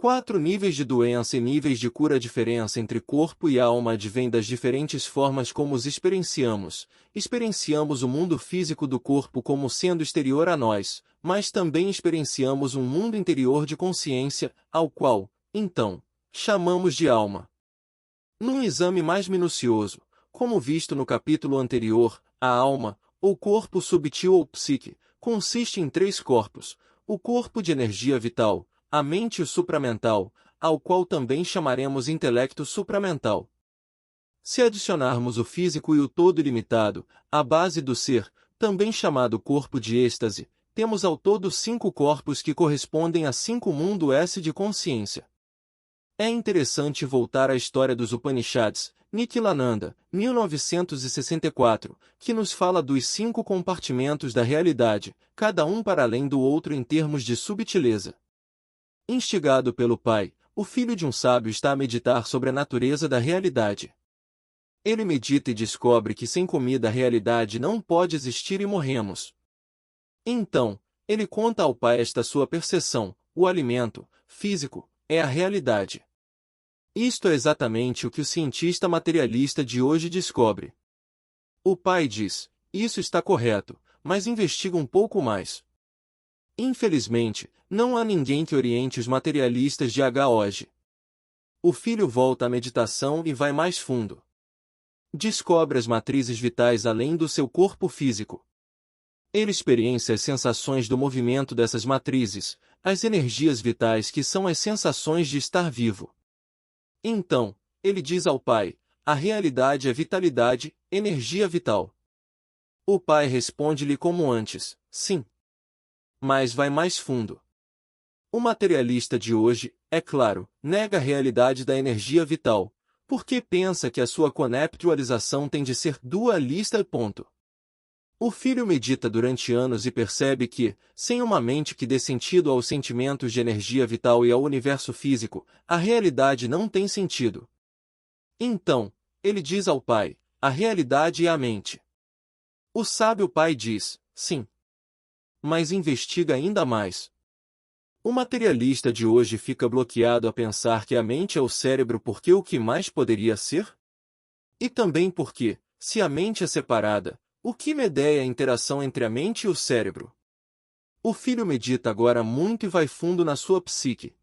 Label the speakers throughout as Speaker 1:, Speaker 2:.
Speaker 1: 4 níveis de doença e níveis de cura. A diferença entre corpo e alma advém das diferentes formas como os experienciamos. Experienciamos o mundo físico do corpo como sendo exterior a nós, mas também experienciamos um mundo interior de consciência, ao qual, então, chamamos de alma. Num exame mais minucioso, como visto no capítulo anterior, a alma, ou corpo subtil ou psique, consiste em 3 corpos: o corpo de energia vital, a mente e o supramental, ao qual também chamaremos intelecto supramental. Se adicionarmos o físico e o todo ilimitado, a base do ser, também chamado corpo de êxtase, temos ao todo 5 corpos que correspondem a 5 mundos de consciência. É interessante voltar à história dos Upanishads, Nityananda, 1964, que nos fala dos 5 compartimentos da realidade, cada um para além do outro em termos de subtileza. Instigado pelo pai, o filho de um sábio está a meditar sobre a natureza da realidade. Ele medita e descobre que sem comida a realidade não pode existir e morremos. Então, ele conta ao pai esta sua percepção: o alimento, físico, é a realidade. Isto é exatamente o que o cientista materialista de hoje descobre. O pai diz: isso está correto, mas investiga um pouco mais. Infelizmente, não há ninguém que oriente os materialistas de hoje. O filho volta à meditação e vai mais fundo. Descobre as matrizes vitais além do seu corpo físico. Ele experiencia as sensações do movimento dessas matrizes, as energias vitais que são as sensações de estar vivo. Então, ele diz ao pai: a realidade é vitalidade, energia vital. O pai responde-lhe como antes: sim. Mas vai mais fundo. O materialista de hoje, é claro, nega a realidade da energia vital, porque pensa que a sua conceptualização tem de ser dualista. O filho medita durante anos e percebe que, sem uma mente que dê sentido aos sentimentos de energia vital e ao universo físico, a realidade não tem sentido. Então, ele diz ao pai: a realidade é a mente. O sábio pai diz: sim. Mas investiga ainda mais. O materialista de hoje fica bloqueado a pensar que a mente é o cérebro porque o que mais poderia ser? E também porque, se a mente é separada, o que medeia a interação entre a mente e o cérebro? O filho medita agora muito e vai fundo na sua psique.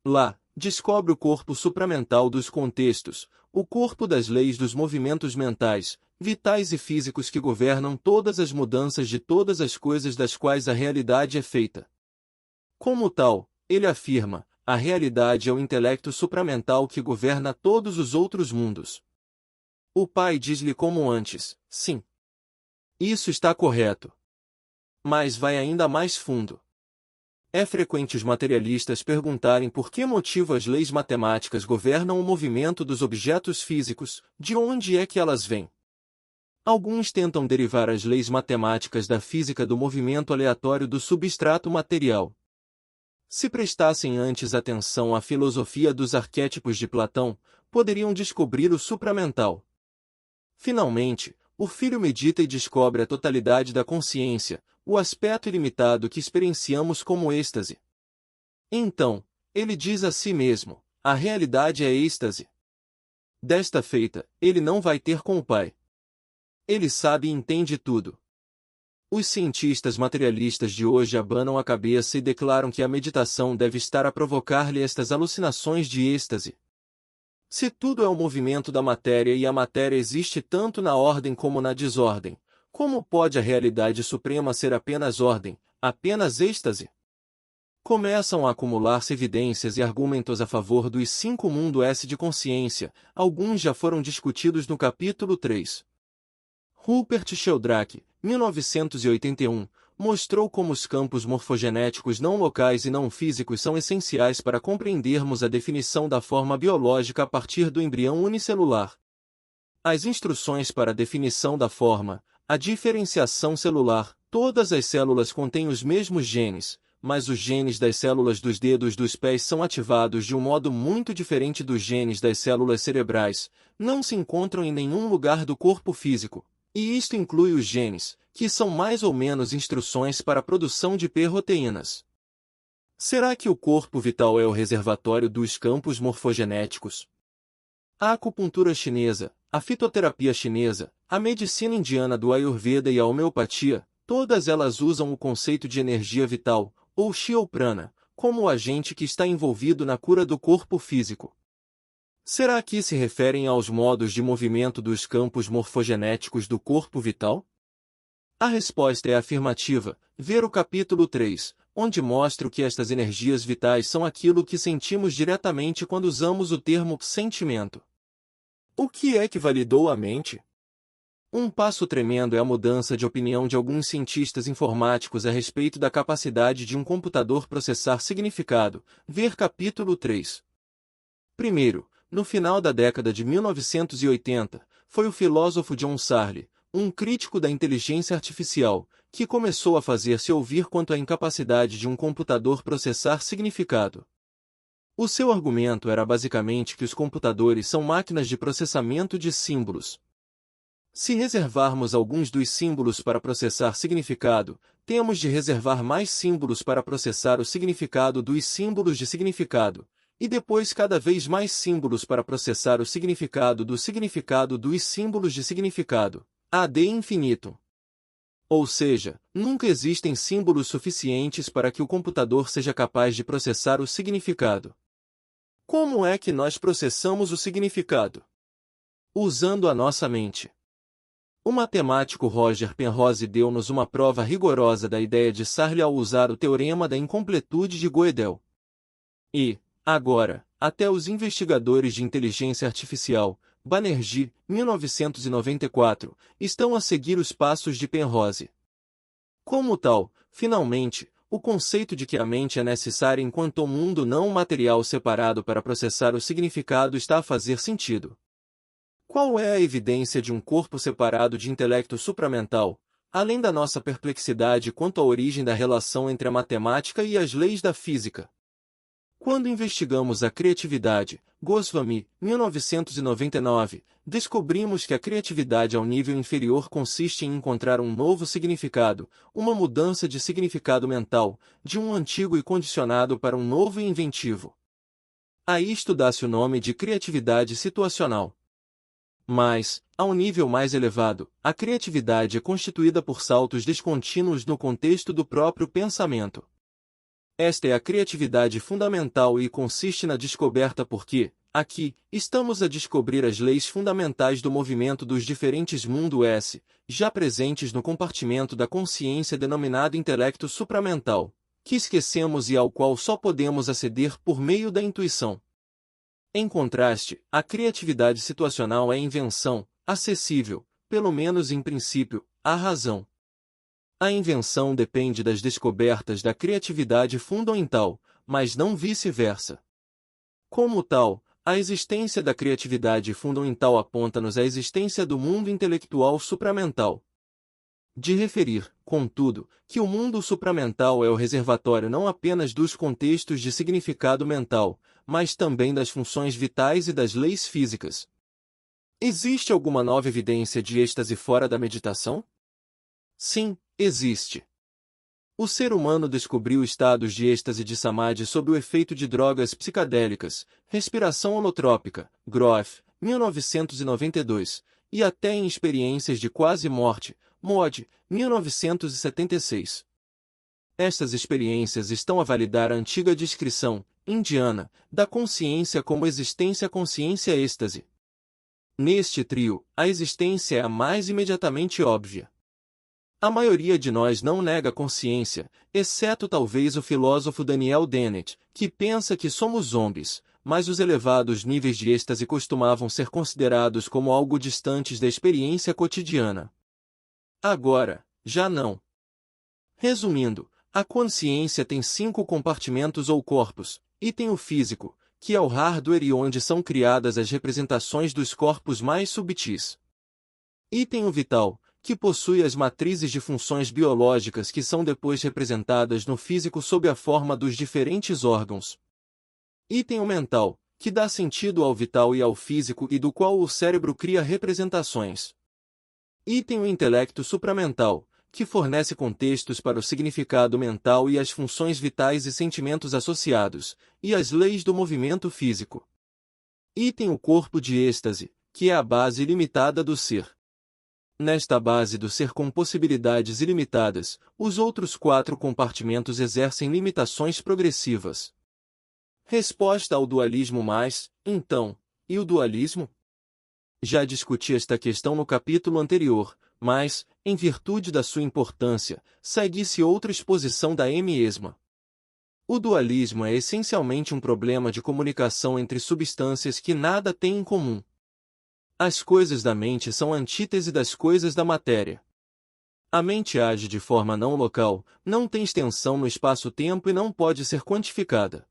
Speaker 1: Lá, descobre o corpo supramental dos contextos, o corpo das leis dos movimentos mentais, vitais e físicos que governam todas as mudanças de todas as coisas das quais a realidade é feita. Como tal, ele afirma: a realidade é o intelecto supramental que governa todos os outros mundos. O pai diz-lhe como antes: sim. Isso está correto. Mas vai ainda mais fundo. É frequente os materialistas perguntarem por que motivo as leis matemáticas governam o movimento dos objetos físicos, de onde é que elas vêm. Alguns tentam derivar as leis matemáticas da física do movimento aleatório do substrato material. Se prestassem antes atenção à filosofia dos arquétipos de Platão, poderiam descobrir o supramental. Finalmente, o filho medita e descobre a totalidade da consciência, o aspecto ilimitado que experienciamos como êxtase. Então, ele diz a si mesmo: a realidade é êxtase. Desta feita, ele não vai ter com o pai. Ele sabe e entende tudo. Os cientistas materialistas de hoje abanam a cabeça e declaram que a meditação deve estar a provocar-lhe estas alucinações de êxtase. Se tudo é o movimento da matéria e a matéria existe tanto na ordem como na desordem, como pode a realidade suprema ser apenas ordem, apenas êxtase? Começam a acumular-se evidências e argumentos a favor dos 5 mundos de consciência, alguns já foram discutidos no capítulo 3. Rupert Sheldrake, 1981, mostrou como os campos morfogenéticos não locais e não físicos são essenciais para compreendermos a definição da forma biológica a partir do embrião unicelular. As instruções para a definição da forma, a diferenciação celular: todas as células contêm os mesmos genes, mas os genes das células dos dedos dos pés são ativados de um modo muito diferente dos genes das células cerebrais, não se encontram em nenhum lugar do corpo físico. E isto inclui os genes, que são mais ou menos instruções para a produção de proteínas. Será que o corpo vital é o reservatório dos campos morfogenéticos? A acupuntura chinesa, a fitoterapia chinesa, a medicina indiana do Ayurveda e a homeopatia, todas elas usam o conceito de energia vital, ou chi ou prana, como o agente que está envolvido na cura do corpo físico. Será que se referem aos modos de movimento dos campos morfogenéticos do corpo vital? A resposta é afirmativa. Ver o capítulo 3, onde mostro que estas energias vitais são aquilo que sentimos diretamente quando usamos o termo sentimento. O que é que validou a mente? Um passo tremendo é a mudança de opinião de alguns cientistas informáticos a respeito da capacidade de um computador processar significado. Ver capítulo 3. Primeiro, no final da década de 1980, foi o filósofo John Searle, um crítico da inteligência artificial, que começou a fazer-se ouvir quanto à incapacidade de um computador processar significado. O seu argumento era basicamente que os computadores são máquinas de processamento de símbolos. Se reservarmos alguns dos símbolos para processar significado, temos de reservar mais símbolos para processar o significado dos símbolos de significado, e depois cada vez mais símbolos para processar o significado dos símbolos de significado. Ad infinitum. Ou seja, nunca existem símbolos suficientes para que o computador seja capaz de processar o significado. Como é que nós processamos o significado? Usando a nossa mente. O matemático Roger Penrose deu-nos uma prova rigorosa da ideia de Searle ao usar o teorema da incompletude de Gödel. E, agora, até os investigadores de inteligência artificial, Banerjee, 1994, estão a seguir os passos de Penrose. Como tal, finalmente, o conceito de que a mente é necessária enquanto mundo não material separado para processar o significado está a fazer sentido. Qual é a evidência de um corpo separado de intelecto supramental, além da nossa perplexidade quanto à origem da relação entre a matemática e as leis da física? Quando investigamos a criatividade, Goswami, 1999, descobrimos que a criatividade ao nível inferior consiste em encontrar um novo significado, uma mudança de significado mental, de um antigo e condicionado para um novo e inventivo. A isto dá-se o nome de criatividade situacional. Mas, ao nível mais elevado, a criatividade é constituída por saltos descontínuos no contexto do próprio pensamento. Esta é a criatividade fundamental e consiste na descoberta porque, aqui, estamos a descobrir as leis fundamentais do movimento dos diferentes mundos, já presentes no compartimento da consciência denominado intelecto supramental, que esquecemos e ao qual só podemos aceder por meio da intuição. Em contraste, a criatividade situacional é invenção, acessível, pelo menos em princípio, à razão. A invenção depende das descobertas da criatividade fundamental, mas não vice-versa. Como tal, a existência da criatividade fundamental aponta-nos à existência do mundo intelectual supramental. De referir, contudo, que o mundo supramental é o reservatório não apenas dos contextos de significado mental, mas também das funções vitais e das leis físicas. Existe alguma nova evidência de êxtase fora da meditação? Sim, existe. O ser humano descobriu estados de êxtase de samadhi sob o efeito de drogas psicadélicas, respiração holotrópica, Grof, 1992, e até em experiências de quase morte, Mod, 1976. Estas experiências estão a validar a antiga descrição, indiana, da consciência como existência-consciência-êxtase. Neste trio, a existência é a mais imediatamente óbvia. A maioria de nós não nega a consciência, exceto talvez o filósofo Daniel Dennett, que pensa que somos zombies, mas os elevados níveis de êxtase costumavam ser considerados como algo distantes da experiência cotidiana. Agora, já não. Resumindo, a consciência tem 5 compartimentos ou corpos, e tem o físico, que é o hardware e onde são criadas as representações dos corpos mais subtis. E tem o vital, que possui as matrizes de funções biológicas que são depois representadas no físico sob a forma dos diferentes órgãos. E tem o mental, que dá sentido ao vital e ao físico e do qual o cérebro cria representações. E tem o intelecto supramental, que fornece contextos para o significado mental e as funções vitais e sentimentos associados, e as leis do movimento físico. Item o corpo de êxtase, que é a base ilimitada do ser. Nesta base do ser com possibilidades ilimitadas, os outros 4 compartimentos exercem limitações progressivas. Resposta ao dualismo mais, então, e o dualismo? Já discuti esta questão no capítulo anterior, mas, em virtude da sua importância, segue-se outra exposição da mesma. O dualismo é essencialmente um problema de comunicação entre substâncias que nada têm em comum. As coisas da mente são a antítese das coisas da matéria. A mente age de forma não local, não tem extensão no espaço-tempo e não pode ser quantificada.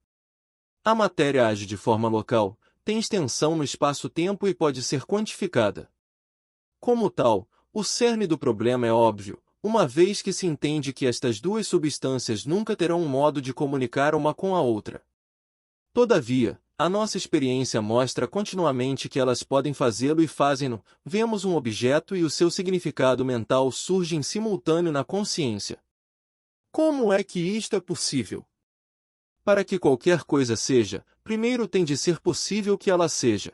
Speaker 1: A matéria age de forma local, tem extensão no espaço-tempo e pode ser quantificada. Como tal, o cerne do problema é óbvio, uma vez que se entende que estas duas substâncias nunca terão um modo de comunicar uma com a outra. Todavia, a nossa experiência mostra continuamente que elas podem fazê-lo e fazem-no. Vemos um objeto e o seu significado mental surge em simultâneo na consciência. Como é que isto é possível? Para que qualquer coisa seja, primeiro tem de ser possível que ela seja.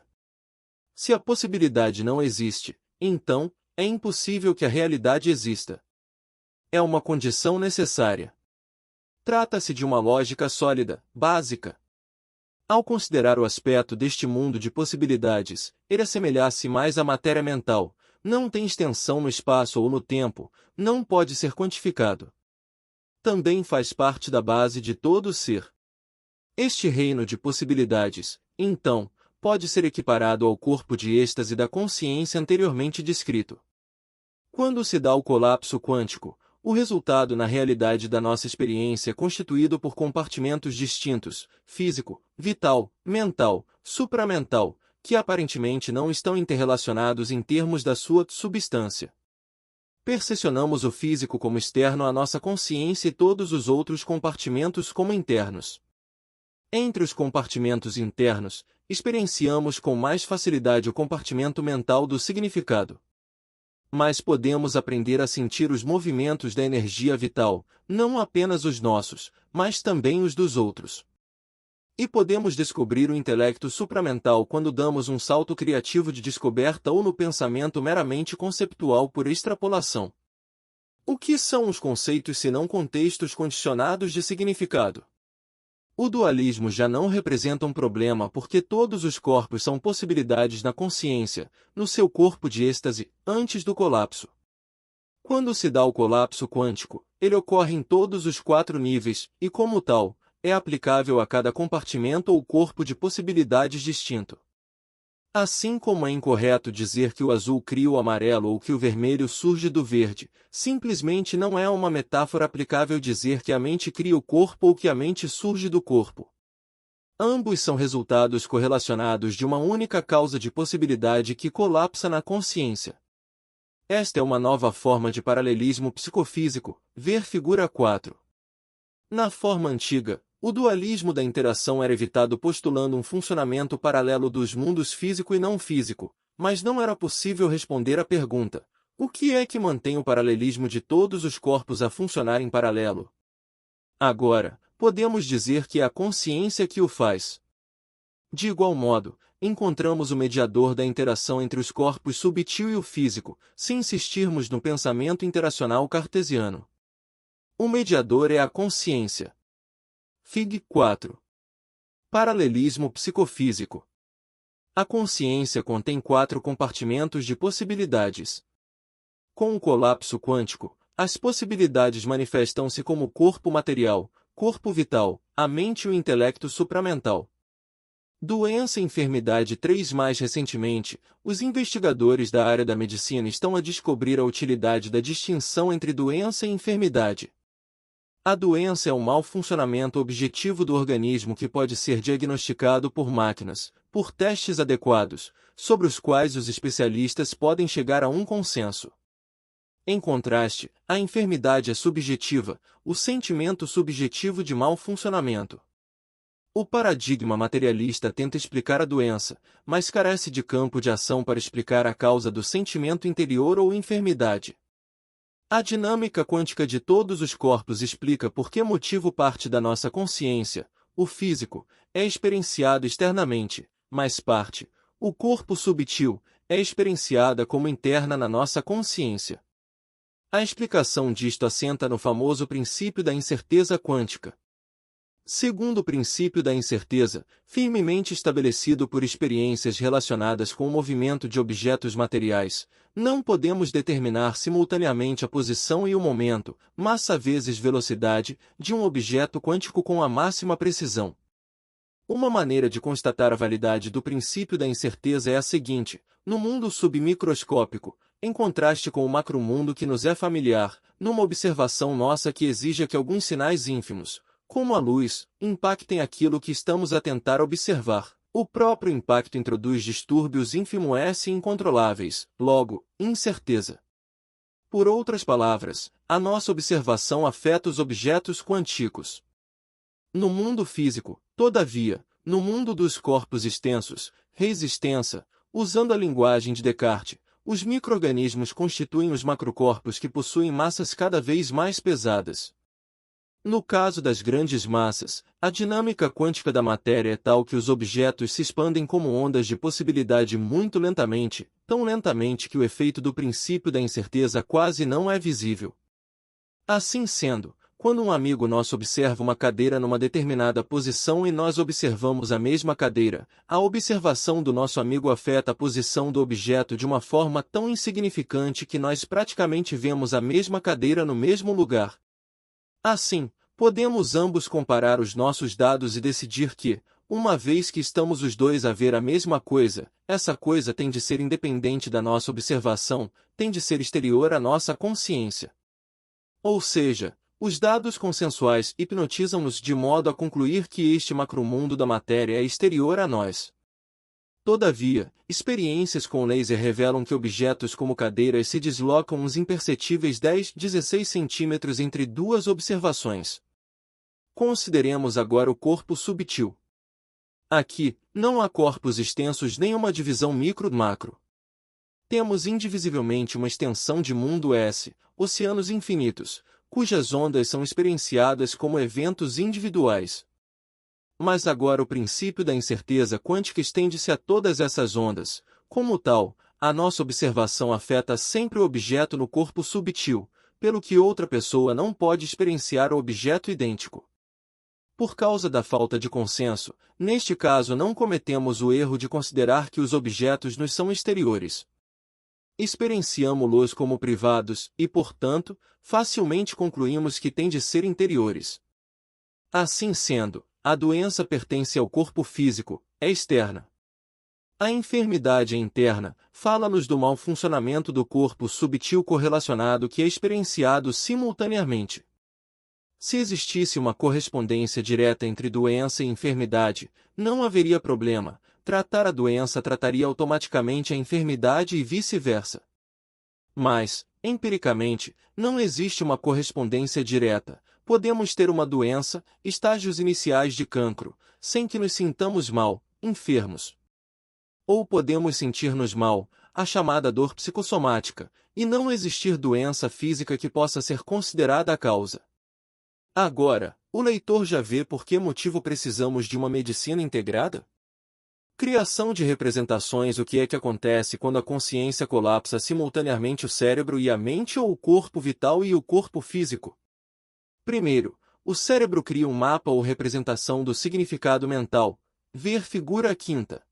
Speaker 1: Se a possibilidade não existe, então, é impossível que a realidade exista. É uma condição necessária. Trata-se de uma lógica sólida, básica. Ao considerar o aspecto deste mundo de possibilidades, ele assemelha-se mais à matéria mental, não tem extensão no espaço ou no tempo, não pode ser quantificado. Também faz parte da base de todo o ser. Este reino de possibilidades, então, pode ser equiparado ao corpo de êxtase da consciência anteriormente descrito. Quando se dá o colapso quântico, o resultado na realidade da nossa experiência é constituído por compartimentos distintos, físico, vital, mental, supramental, que aparentemente não estão interrelacionados em termos da sua substância. Percepcionamos o físico como externo à nossa consciência e todos os outros compartimentos como internos. Entre os compartimentos internos, experienciamos com mais facilidade o compartimento mental do significado. Mas podemos aprender a sentir os movimentos da energia vital, não apenas os nossos, mas também os dos outros. E podemos descobrir o intelecto supramental quando damos um salto criativo de descoberta ou no pensamento meramente conceptual por extrapolação. O que são os conceitos senão contextos condicionados de significado? O dualismo já não representa um problema porque todos os corpos são possibilidades na consciência, no seu corpo de êxtase, antes do colapso. Quando se dá o colapso quântico, ele ocorre em todos os 4 níveis, e como tal, é aplicável a cada compartimento ou corpo de possibilidades distinto. Assim como é incorreto dizer que o azul cria o amarelo ou que o vermelho surge do verde, simplesmente não é uma metáfora aplicável dizer que a mente cria o corpo ou que a mente surge do corpo. Ambos são resultados correlacionados de uma única causa de possibilidade que colapsa na consciência. Esta é uma nova forma de paralelismo psicofísico, ver figura 4. Na forma antiga, o dualismo da interação era evitado postulando um funcionamento paralelo dos mundos físico e não físico, mas não era possível responder à pergunta: o que é que mantém o paralelismo de todos os corpos a funcionar em paralelo? Agora, podemos dizer que é a consciência que o faz. De igual modo, encontramos o mediador da interação entre os corpos subtil e o físico, se insistirmos no pensamento interacional cartesiano. O mediador é a consciência. Fig. 4. Paralelismo psicofísico. A consciência contém 4 compartimentos de possibilidades. Com o colapso quântico, as possibilidades manifestam-se como corpo material, corpo vital, a mente e o intelecto supramental. Doença e enfermidade. 3 Mais recentemente, os investigadores da área da medicina estão a descobrir a utilidade da distinção entre doença e enfermidade. A doença é o mau funcionamento objetivo do organismo que pode ser diagnosticado por máquinas, por testes adequados, sobre os quais os especialistas podem chegar a um consenso. Em contraste, a enfermidade é subjetiva, o sentimento subjetivo de mau funcionamento. O paradigma materialista tenta explicar a doença, mas carece de campo de ação para explicar a causa do sentimento interior ou enfermidade. A dinâmica quântica de todos os corpos explica por que motivo parte da nossa consciência, o físico, é experienciado externamente, mas parte, o corpo subtil, é experienciada como interna na nossa consciência. A explicação disto assenta no famoso princípio da incerteza quântica. Segundo o princípio da incerteza, firmemente estabelecido por experiências relacionadas com o movimento de objetos materiais, não podemos determinar simultaneamente a posição e o momento, massa vezes velocidade, de um objeto quântico com a máxima precisão. Uma maneira de constatar a validade do princípio da incerteza é a seguinte: no mundo submicroscópico, em contraste com o macromundo que nos é familiar, numa observação nossa que exija que alguns sinais ínfimos, como a luz, impactem aquilo que estamos a tentar observar, o próprio impacto introduz distúrbios ínfimos e incontroláveis, logo, incerteza. Por outras palavras, a nossa observação afeta os objetos quânticos. No mundo físico, todavia, no mundo dos corpos extensos, resistência, usando a linguagem de Descartes, os micro-organismos constituem os macrocorpos que possuem massas cada vez mais pesadas. No caso das grandes massas, a dinâmica quântica da matéria é tal que os objetos se expandem como ondas de possibilidade muito lentamente, tão lentamente que o efeito do princípio da incerteza quase não é visível. Assim sendo, quando um amigo nosso observa uma cadeira numa determinada posição e nós observamos a mesma cadeira, a observação do nosso amigo afeta a posição do objeto de uma forma tão insignificante que nós praticamente vemos a mesma cadeira no mesmo lugar. Assim, podemos ambos comparar os nossos dados e decidir que, uma vez que estamos os dois a ver a mesma coisa, essa coisa tem de ser independente da nossa observação, tem de ser exterior à nossa consciência. Ou seja, os dados consensuais hipnotizam-nos de modo a concluir que este macromundo da matéria é exterior a nós. Todavia, experiências com laser revelam que objetos como cadeiras se deslocam uns imperceptíveis 10-16 centímetros entre duas observações. Consideremos agora o corpo subtil. Aqui, não há corpos extensos nem uma divisão micro-macro. Temos indivisivelmente uma extensão de mundo S, oceanos infinitos, cujas ondas são experienciadas como eventos individuais. Mas agora o princípio da incerteza quântica estende-se a todas essas ondas. Como tal, a nossa observação afeta sempre o objeto no corpo subtil, pelo que outra pessoa não pode experienciar o objeto idêntico. Por causa da falta de consenso, neste caso não cometemos o erro de considerar que os objetos nos são exteriores. Experienciamo-los como privados e, portanto, facilmente concluímos que têm de ser interiores. Assim sendo, a doença pertence ao corpo físico, é externa. A enfermidade é interna, fala-nos do mau funcionamento do corpo subtil correlacionado que é experienciado simultaneamente. Se existisse uma correspondência direta entre doença e enfermidade, não haveria problema, tratar a doença trataria automaticamente a enfermidade e vice-versa. Mas, empiricamente, não existe uma correspondência direta. Podemos ter uma doença, estágios iniciais de cancro, sem que nos sintamos mal, enfermos. Ou podemos sentir-nos mal, a chamada dor psicossomática, e não existir doença física que possa ser considerada a causa. Agora, o leitor já vê por que motivo precisamos de uma medicina integrada? Criação de representações. O que é que acontece quando a consciência colapsa simultaneamente o cérebro e a mente ou o corpo vital e o corpo físico? Primeiro, o cérebro cria um mapa ou representação do significado mental, ver figura quinta.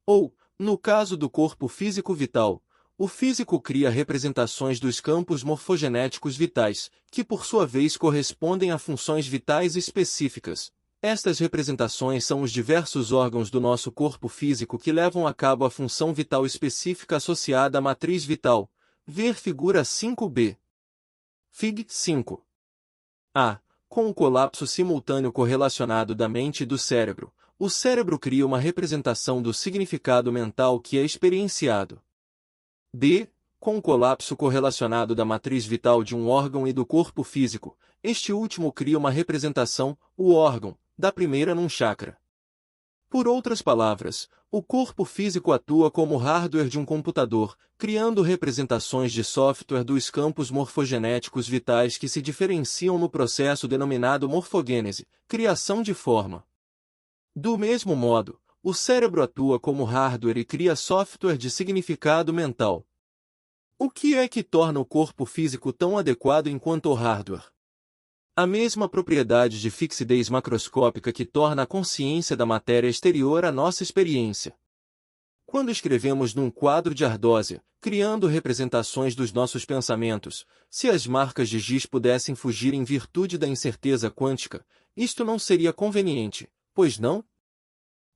Speaker 1: Ou, no caso do corpo físico vital, o físico cria representações dos campos morfogenéticos vitais, que por sua vez correspondem a funções vitais específicas. Estas representações são os diversos órgãos do nosso corpo físico que levam a cabo a função vital específica associada à matriz vital, ver figura 5b. Fig. 5. A. Com o colapso simultâneo correlacionado da mente e do cérebro, o cérebro cria uma representação do significado mental que é experienciado. B. Com o colapso correlacionado da matriz vital de um órgão e do corpo físico, este último cria uma representação, o órgão, da primeira num chakra. Por outras palavras, o corpo físico atua como hardware de um computador, criando representações de software dos campos morfogenéticos vitais que se diferenciam no processo denominado morfogênese, criação de forma. Do mesmo modo, o cérebro atua como hardware e cria software de significado mental. O que é que torna o corpo físico tão adequado enquanto hardware? A mesma propriedade de fixidez macroscópica que torna a consciência da matéria exterior à nossa experiência. Quando escrevemos num quadro de ardósia, criando representações dos nossos pensamentos, se as marcas de giz pudessem fugir em virtude da incerteza quântica, isto não seria conveniente, pois não?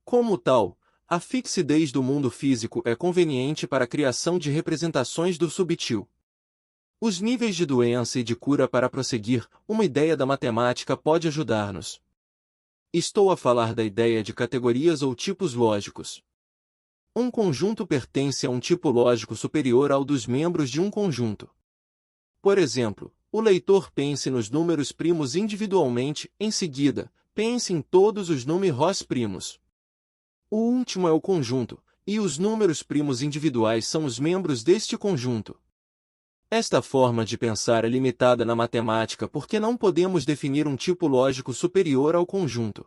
Speaker 1: Como tal, a fixidez do mundo físico é conveniente para a criação de representações do subtil. Os níveis de doença e de cura para prosseguir, uma ideia da matemática pode ajudar-nos. Estou a falar da ideia de categorias ou tipos lógicos. Um conjunto pertence a um tipo lógico superior ao dos membros de um conjunto. Por exemplo, o leitor pense nos números primos individualmente, em seguida, pense em todos os números primos. O último é o conjunto, e os números primos individuais são os membros deste conjunto. Esta forma de pensar é limitada na matemática porque não podemos definir um tipo lógico superior ao conjunto.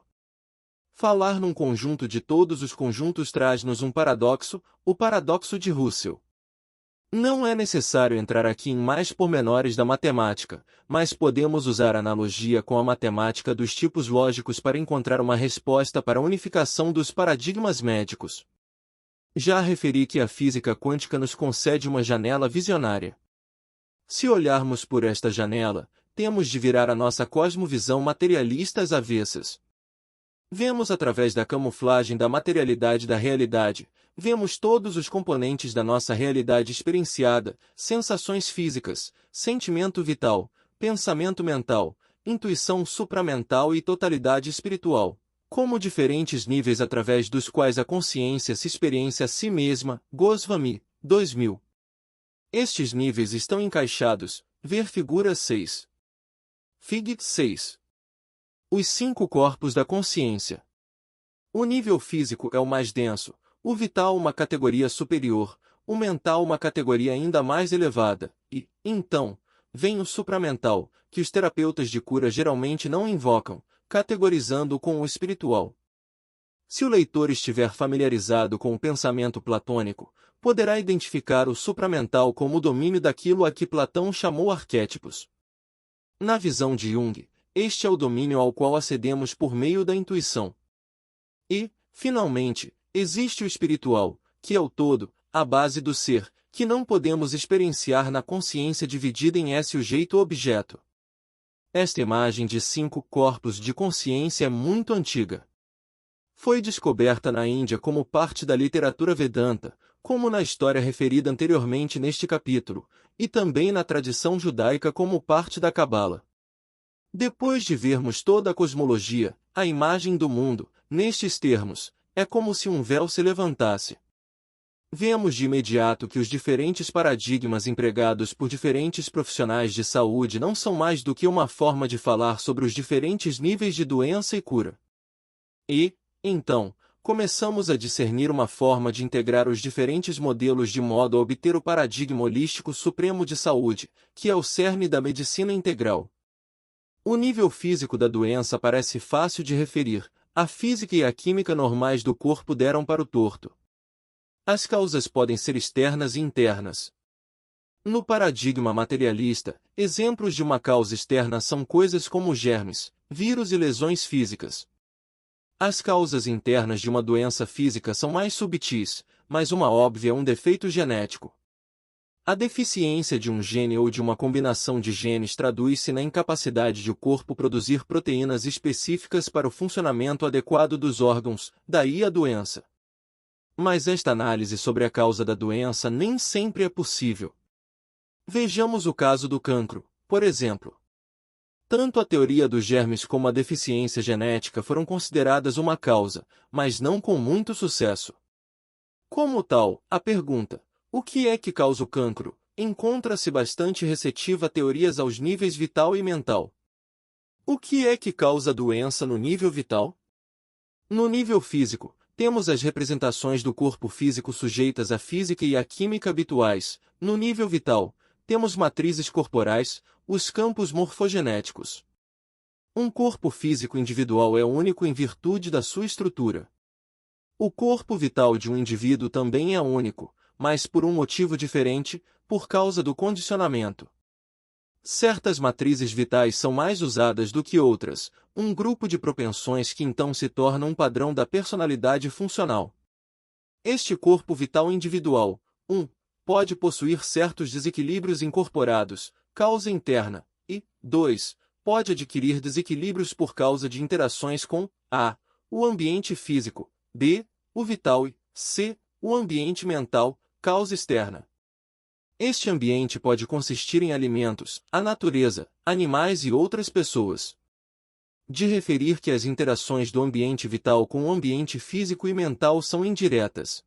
Speaker 1: Falar num conjunto de todos os conjuntos traz-nos um paradoxo, o paradoxo de Russell. Não é necessário entrar aqui em mais pormenores da matemática, mas podemos usar a analogia com a matemática dos tipos lógicos para encontrar uma resposta para a unificação dos paradigmas médicos. Já referi que a física quântica nos concede uma janela visionária. Se olharmos por esta janela, temos de virar a nossa cosmovisão materialista às avessas. Vemos através da camuflagem da materialidade da realidade, vemos todos os componentes da nossa realidade experienciada, sensações físicas, sentimento vital, pensamento mental, intuição supramental e totalidade espiritual, como diferentes níveis através dos quais a consciência se experiencia a si mesma. Goswami, 2000. Estes níveis estão encaixados, ver figura 6. Fig. 6. Os 5 corpos da consciência. O nível físico é o mais denso, o vital uma categoria superior, o mental uma categoria ainda mais elevada, e, então, vem o supramental, que os terapeutas de cura geralmente não invocam, categorizando-o com o espiritual. Se o leitor estiver familiarizado com o pensamento platônico, poderá identificar o supramental como o domínio daquilo a que Platão chamou arquétipos. Na visão de Jung, este é o domínio ao qual acedemos por meio da intuição. E, finalmente, existe o espiritual, que é o todo, a base do ser, que não podemos experienciar na consciência dividida em sujeito-objeto. Esta imagem de 5 corpos de consciência é muito antiga. Foi descoberta na Índia como parte da literatura Vedanta, como na história referida anteriormente neste capítulo, e também na tradição judaica como parte da Cabala. Depois de vermos toda a cosmologia, a imagem do mundo, nestes termos, é como se um véu se levantasse. Vemos de imediato que os diferentes paradigmas empregados por diferentes profissionais de saúde não são mais do que uma forma de falar sobre os diferentes níveis de doença e cura. E, então, começamos a discernir uma forma de integrar os diferentes modelos de modo a obter o paradigma holístico supremo de saúde, que é o cerne da medicina integral. O nível físico da doença parece fácil de referir, a física e a química normais do corpo deram para o torto. As causas podem ser externas e internas. No paradigma materialista, exemplos de uma causa externa são coisas como germes, vírus e lesões físicas. As causas internas de uma doença física são mais subtis, mas uma óbvia é um defeito genético. A deficiência de um gene ou de uma combinação de genes traduz-se na incapacidade de o corpo produzir proteínas específicas para o funcionamento adequado dos órgãos, daí a doença. Mas esta análise sobre a causa da doença nem sempre é possível. Vejamos o caso do cancro, por exemplo. Tanto a teoria dos germes como a deficiência genética foram consideradas uma causa, mas não com muito sucesso. Como tal, a pergunta, o que é que causa o cancro, encontra-se bastante receptiva a teorias aos níveis vital e mental. O que é que causa a doença no nível vital? No nível físico, temos as representações do corpo físico sujeitas à física e à química habituais. No nível vital, temos matrizes corporais, os campos morfogenéticos. Um corpo físico individual é único em virtude da sua estrutura. O corpo vital de um indivíduo também é único, mas por um motivo diferente, por causa do condicionamento. Certas matrizes vitais são mais usadas do que outras, um grupo de propensões que então se torna um padrão da personalidade funcional. Este corpo vital individual, 1. Pode possuir certos desequilíbrios incorporados, causa interna, e, 2. Pode adquirir desequilíbrios por causa de interações com a. O ambiente físico, b. O vital e c. O ambiente mental, causa externa. Este ambiente pode consistir em alimentos, a natureza, animais e outras pessoas. De referir que as interações do ambiente vital com o ambiente físico e mental são indiretas.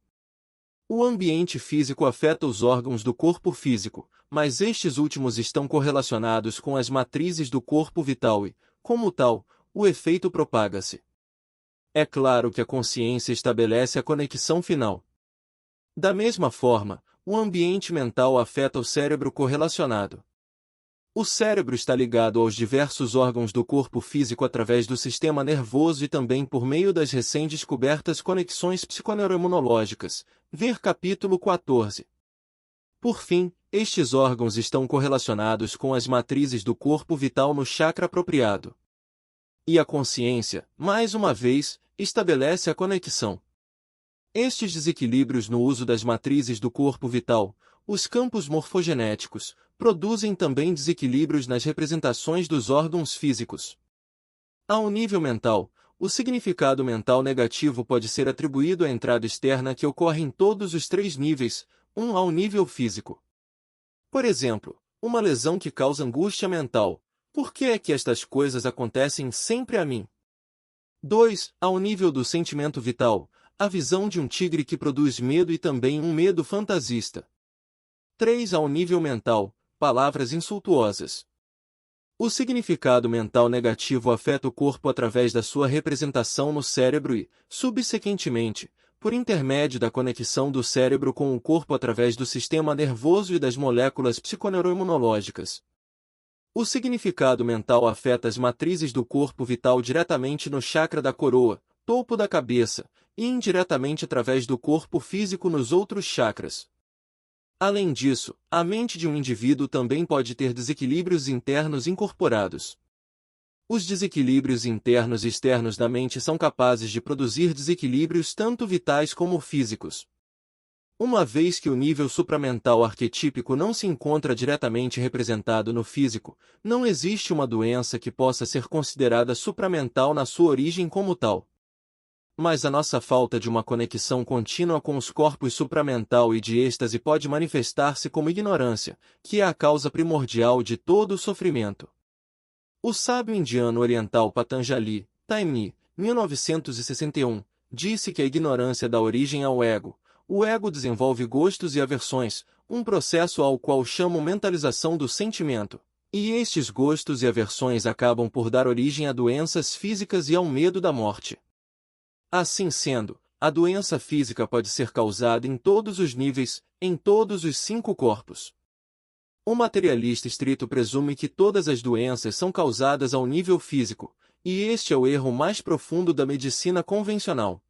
Speaker 1: O ambiente físico afeta os órgãos do corpo físico, mas estes últimos estão correlacionados com as matrizes do corpo vital e, como tal, o efeito propaga-se. É claro que a consciência estabelece a conexão final. Da mesma forma, o ambiente mental afeta o cérebro correlacionado. O cérebro está ligado aos diversos órgãos do corpo físico através do sistema nervoso e também por meio das recém-descobertas conexões psiconeuroimunológicas. Ver capítulo 14. Por fim, estes órgãos estão correlacionados com as matrizes do corpo vital no chakra apropriado. E a consciência, mais uma vez, estabelece a conexão. Estes desequilíbrios no uso das matrizes do corpo vital, os campos morfogenéticos, produzem também desequilíbrios nas representações dos órgãos físicos. Ao nível mental, o significado mental negativo pode ser atribuído à entrada externa que ocorre em todos os três níveis, ao nível físico. Por exemplo, uma lesão que causa angústia mental. Por que é que estas coisas acontecem sempre a mim? 2. Ao nível do sentimento vital, a visão de um tigre que produz medo e também um medo fantasista. 3. Ao nível mental, palavras insultuosas. O significado mental negativo afeta o corpo através da sua representação no cérebro e, subsequentemente, por intermédio da conexão do cérebro com o corpo através do sistema nervoso e das moléculas psiconeuroimunológicas. O significado mental afeta as matrizes do corpo vital diretamente no chakra da coroa, topo da cabeça, e indiretamente através do corpo físico nos outros chakras. Além disso, a mente de um indivíduo também pode ter desequilíbrios internos incorporados. Os desequilíbrios internos e externos da mente são capazes de produzir desequilíbrios tanto vitais como físicos. Uma vez que o nível supramental arquetípico não se encontra diretamente representado no físico, não existe uma doença que possa ser considerada supramental na sua origem como tal. Mas a nossa falta de uma conexão contínua com os corpos supramental e de êxtase pode manifestar-se como ignorância, que é a causa primordial de todo o sofrimento. O sábio indiano oriental Patanjali, Taimni, 1961, disse que a ignorância dá origem ao ego. O ego desenvolve gostos e aversões, um processo ao qual chamam mentalização do sentimento. E estes gostos e aversões acabam por dar origem a doenças físicas e ao medo da morte. Assim sendo, a doença física pode ser causada em todos os níveis, em todos os 5 corpos. O materialista estrito presume que todas as doenças são causadas ao nível físico, e este é o erro mais profundo da medicina convencional.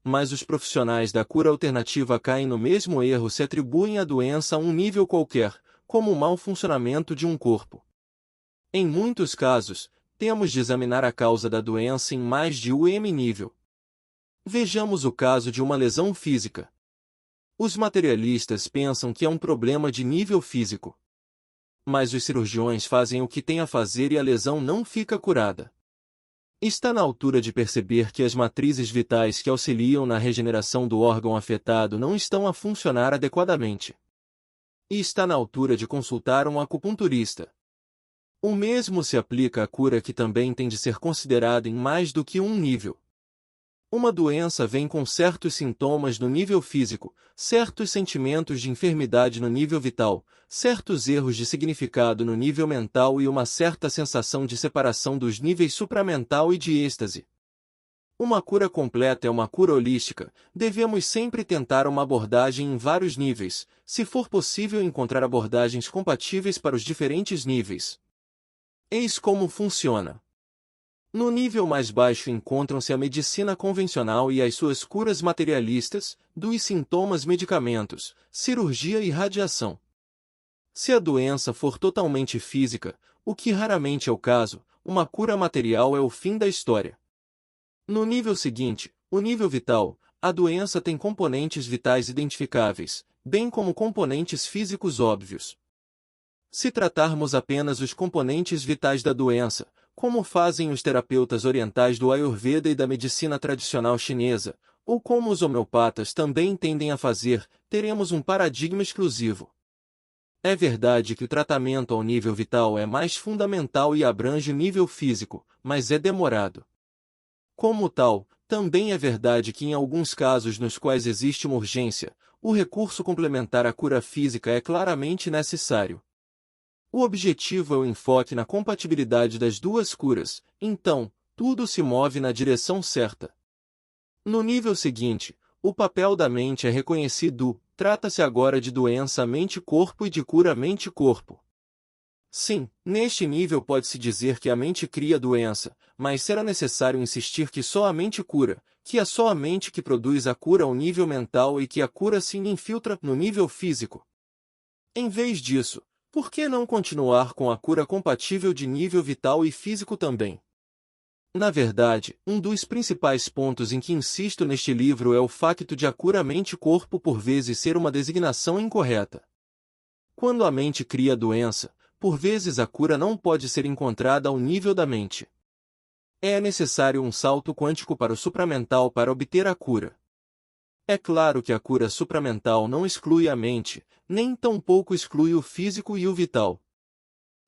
Speaker 1: Mas os profissionais da cura alternativa caem no mesmo erro se atribuem a doença a um nível qualquer, como o mau funcionamento de um corpo. Em muitos casos, temos de examinar a causa da doença em mais de um nível. Vejamos o caso de uma lesão física. Os materialistas pensam que é um problema de nível físico. Mas os cirurgiões fazem o que têm a fazer e a lesão não fica curada. Está na altura de perceber que as matrizes vitais que auxiliam na regeneração do órgão afetado não estão a funcionar adequadamente. E está na altura de consultar um acupunturista. O mesmo se aplica à cura, que também tem de ser considerada em mais do que um nível. Uma doença vem com certos sintomas no nível físico, certos sentimentos de enfermidade no nível vital, certos erros de significado no nível mental e uma certa sensação de separação dos níveis supramental e de êxtase. Uma cura completa é uma cura holística. Devemos sempre tentar uma abordagem em vários níveis, se for possível encontrar abordagens compatíveis para os diferentes níveis. Eis como funciona. No nível mais baixo encontram-se a medicina convencional e as suas curas materialistas, dos sintomas, medicamentos, cirurgia e radiação. Se a doença for totalmente física, o que raramente é o caso, uma cura material é o fim da história. No nível seguinte, o nível vital, a doença tem componentes vitais identificáveis, bem como componentes físicos óbvios. Se tratarmos apenas os componentes vitais da doença, como fazem os terapeutas orientais do Ayurveda e da medicina tradicional chinesa, ou como os homeopatas também tendem a fazer, teremos um paradigma exclusivo. É verdade que o tratamento ao nível vital é mais fundamental e abrange o nível físico, mas é demorado. Como tal, também é verdade que em alguns casos nos quais existe uma urgência, o recurso complementar à cura física é claramente necessário. O objetivo é o enfoque na compatibilidade das duas curas, então, tudo se move na direção certa. No nível seguinte, o papel da mente é reconhecido. Trata-se agora de doença mente-corpo e de cura mente-corpo. Sim, neste nível pode-se dizer que a mente cria a doença, mas será necessário insistir que só a mente cura, que é só a mente que produz a cura ao nível mental e que a cura se infiltra no nível físico. Em vez disso, por que não continuar com a cura compatível de nível vital e físico também? Na verdade, um dos principais pontos em que insisto neste livro é o facto de a cura mente-corpo por vezes ser uma designação incorreta. Quando a mente cria a doença, por vezes a cura não pode ser encontrada ao nível da mente. É necessário um salto quântico para o supramental para obter a cura. É claro que a cura supramental não exclui a mente, nem tampouco exclui o físico e o vital.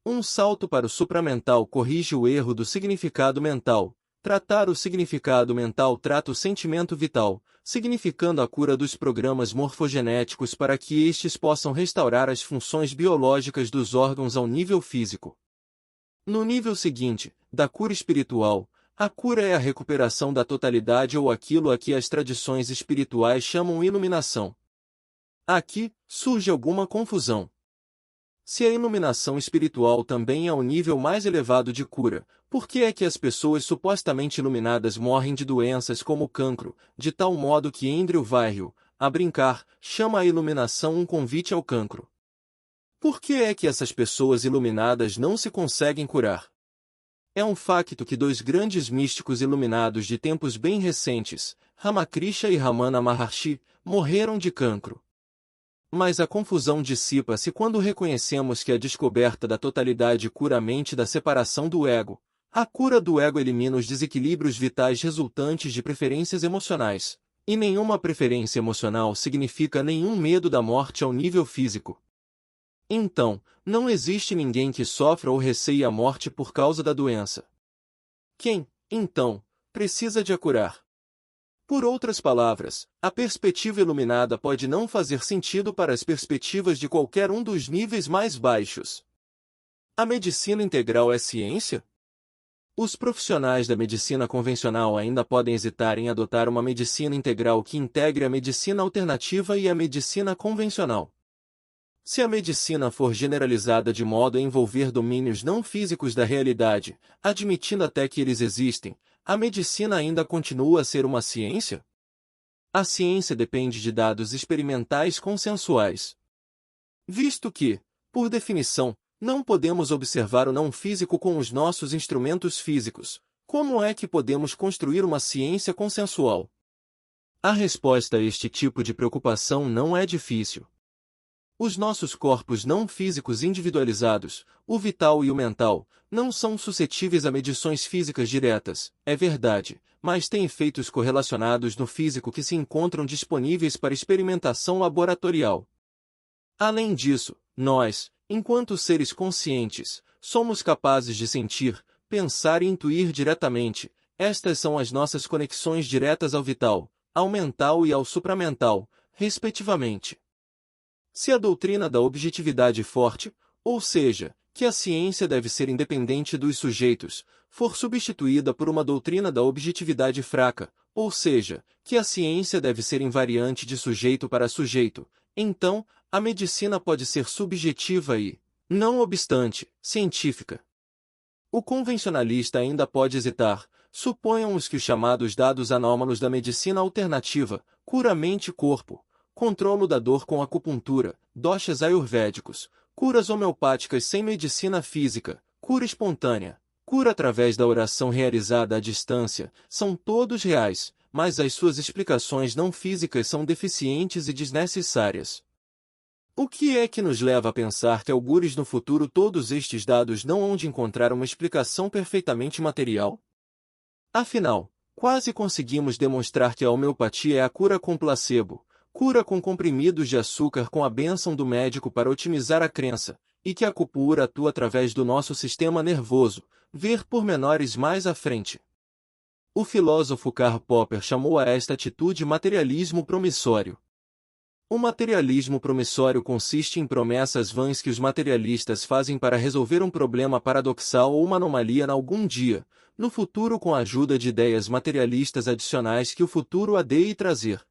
Speaker 1: Um salto para o supramental corrige o erro do significado mental. Tratar o significado mental trata o sentimento vital, significando a cura dos programas morfogenéticos para que estes possam restaurar as funções biológicas dos órgãos ao nível físico. No nível seguinte, da cura espiritual, a cura é a recuperação da totalidade ou aquilo a que as tradições espirituais chamam iluminação. Aqui, surge alguma confusão. Se a iluminação espiritual também é o nível mais elevado de cura, por que é que as pessoas supostamente iluminadas morrem de doenças como o cancro, de tal modo que Andrew Weil, a brincar, chama a iluminação um convite ao cancro? Por que é que essas pessoas iluminadas não se conseguem curar? É um facto que dois grandes místicos iluminados de tempos bem recentes, Ramakrishna e Ramana Maharshi, morreram de cancro. Mas a confusão dissipa-se quando reconhecemos que a descoberta da totalidade cura a mente da separação do ego. A cura do ego elimina os desequilíbrios vitais resultantes de preferências emocionais. E nenhuma preferência emocional significa nenhum medo da morte ao nível físico. Então, não existe ninguém que sofra ou receie a morte por causa da doença. Quem, então, precisa de a curar? Por outras palavras, a perspectiva iluminada pode não fazer sentido para as perspectivas de qualquer um dos níveis mais baixos. A medicina integral é ciência? Os profissionais da medicina convencional ainda podem hesitar em adotar uma medicina integral que integre a medicina alternativa e a medicina convencional. Se a medicina for generalizada de modo a envolver domínios não físicos da realidade, admitindo até que eles existem, a medicina ainda continua a ser uma ciência? A ciência depende de dados experimentais consensuais. Visto que, por definição, não podemos observar o não físico com os nossos instrumentos físicos, como é que podemos construir uma ciência consensual? A resposta a este tipo de preocupação não é difícil. Os nossos corpos não físicos individualizados, o vital e o mental, não são suscetíveis a medições físicas diretas, é verdade, mas têm efeitos correlacionados no físico que se encontram disponíveis para experimentação laboratorial. Além disso, nós, enquanto seres conscientes, somos capazes de sentir, pensar e intuir diretamente. Estas são as nossas conexões diretas ao vital, ao mental e ao supramental, respectivamente. Se a doutrina da objetividade forte, ou seja, que a ciência deve ser independente dos sujeitos, for substituída por uma doutrina da objetividade fraca, ou seja, que a ciência deve ser invariante de sujeito para sujeito, então, a medicina pode ser subjetiva e, não obstante, científica. O convencionalista ainda pode hesitar. Suponhamos que os chamados dados anômalos da medicina alternativa, cura mente-corpo, controlo da dor com acupuntura, doshas ayurvédicos, curas homeopáticas sem medicina física, cura espontânea, cura através da oração realizada à distância, são todos reais, mas as suas explicações não físicas são deficientes e desnecessárias. O que é que nos leva a pensar que algures no futuro todos estes dados não hão de encontrar uma explicação perfeitamente material? Afinal, quase conseguimos demonstrar que a homeopatia é a cura com placebo, cura com comprimidos de açúcar com a bênção do médico para otimizar a crença, e que a acupuntura atua através do nosso sistema nervoso, ver pormenores mais à frente. O filósofo Karl Popper chamou a esta atitude materialismo promissório. O materialismo promissório consiste em promessas vãs que os materialistas fazem para resolver um problema paradoxal ou uma anomalia em algum dia, no futuro com a ajuda de ideias materialistas adicionais que o futuro há de trazer.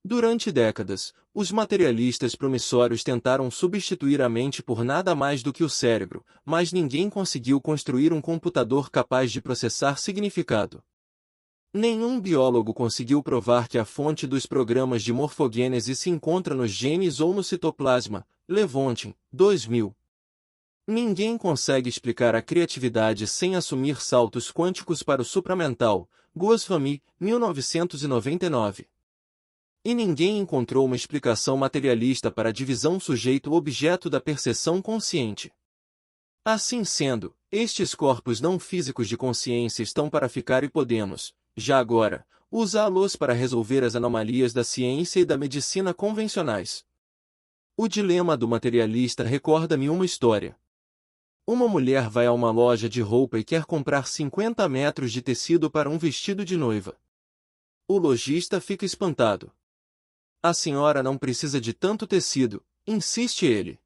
Speaker 1: Durante décadas, os materialistas promissórios tentaram substituir a mente por nada mais do que o cérebro, mas ninguém conseguiu construir um computador capaz de processar significado. Nenhum biólogo conseguiu provar que a fonte dos programas de morfogênese se encontra nos genes ou no citoplasma. Levontin, 2000. Ninguém consegue explicar a criatividade sem assumir saltos quânticos para o supramental. Goswami, 1999. E ninguém encontrou uma explicação materialista para a divisão sujeito-objeto da percepção consciente. Assim sendo, estes corpos não físicos de consciência estão para ficar e podemos, já agora, usá-los para resolver as anomalias da ciência e da medicina convencionais. O dilema do materialista recorda-me uma história. Uma mulher vai a uma loja de roupa e quer comprar 50 metros de tecido para um vestido de noiva. O lojista fica espantado. A senhora não precisa de tanto tecido, insiste ele.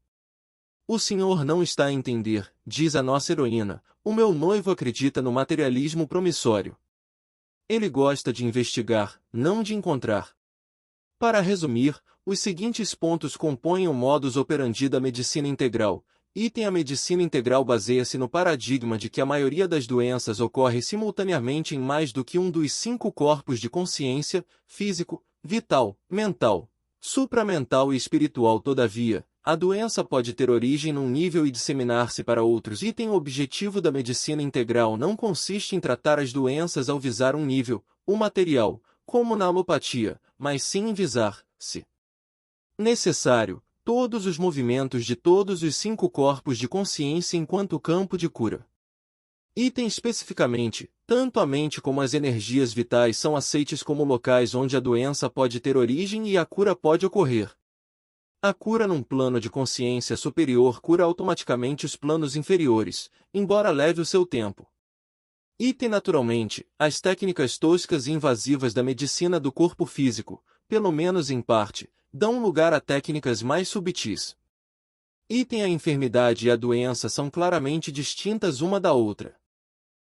Speaker 1: O senhor não está a entender, diz a nossa heroína, o meu noivo acredita no materialismo promissório. Ele gosta de investigar, não de encontrar. Para resumir, os seguintes pontos compõem o modus operandi da medicina integral. A medicina integral baseia-se no paradigma de que a maioria das doenças ocorre simultaneamente em mais do que um dos 5 corpos de consciência, físico, vital, mental, supramental e espiritual. Todavia, a doença pode ter origem num nível e disseminar-se para outros. O objetivo da medicina integral não consiste em tratar as doenças ao visar um nível, o material, como na alopatia, mas sim em visar, se necessário, todos os movimentos de todos os 5 corpos de consciência enquanto campo de cura. Especificamente, tanto a mente como as energias vitais são aceites como locais onde a doença pode ter origem e a cura pode ocorrer. A cura num plano de consciência superior cura automaticamente os planos inferiores, embora leve o seu tempo. Naturalmente, as técnicas toscas e invasivas da medicina do corpo físico, pelo menos em parte, dão lugar a técnicas mais subtis. A enfermidade e a doença são claramente distintas uma da outra.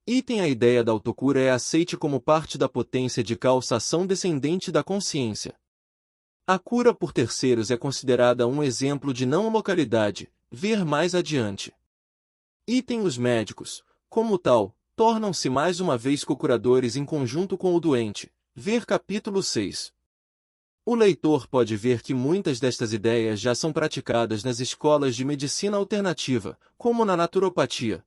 Speaker 1: A ideia da autocura é aceite como parte da potência de causação descendente da consciência. A cura por terceiros é considerada um exemplo de não localidade, ver mais adiante. Os médicos, como tal, tornam-se mais uma vez co-curadores em conjunto com o doente, ver capítulo 6. O leitor pode ver que muitas destas ideias já são praticadas nas escolas de medicina alternativa, como na naturopatia.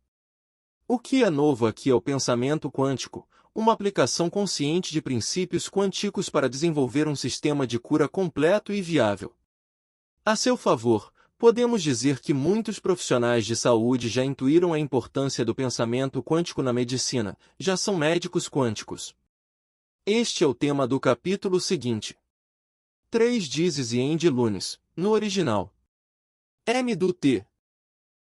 Speaker 1: O que é novo aqui é o pensamento quântico, uma aplicação consciente de princípios quânticos para desenvolver um sistema de cura completo e viável. A seu favor, podemos dizer que muitos profissionais de saúde já intuíram a importância do pensamento quântico na medicina, já são médicos quânticos. Este é o tema do capítulo seguinte. 3 dizes e Andy Lunes, no original. M. do T.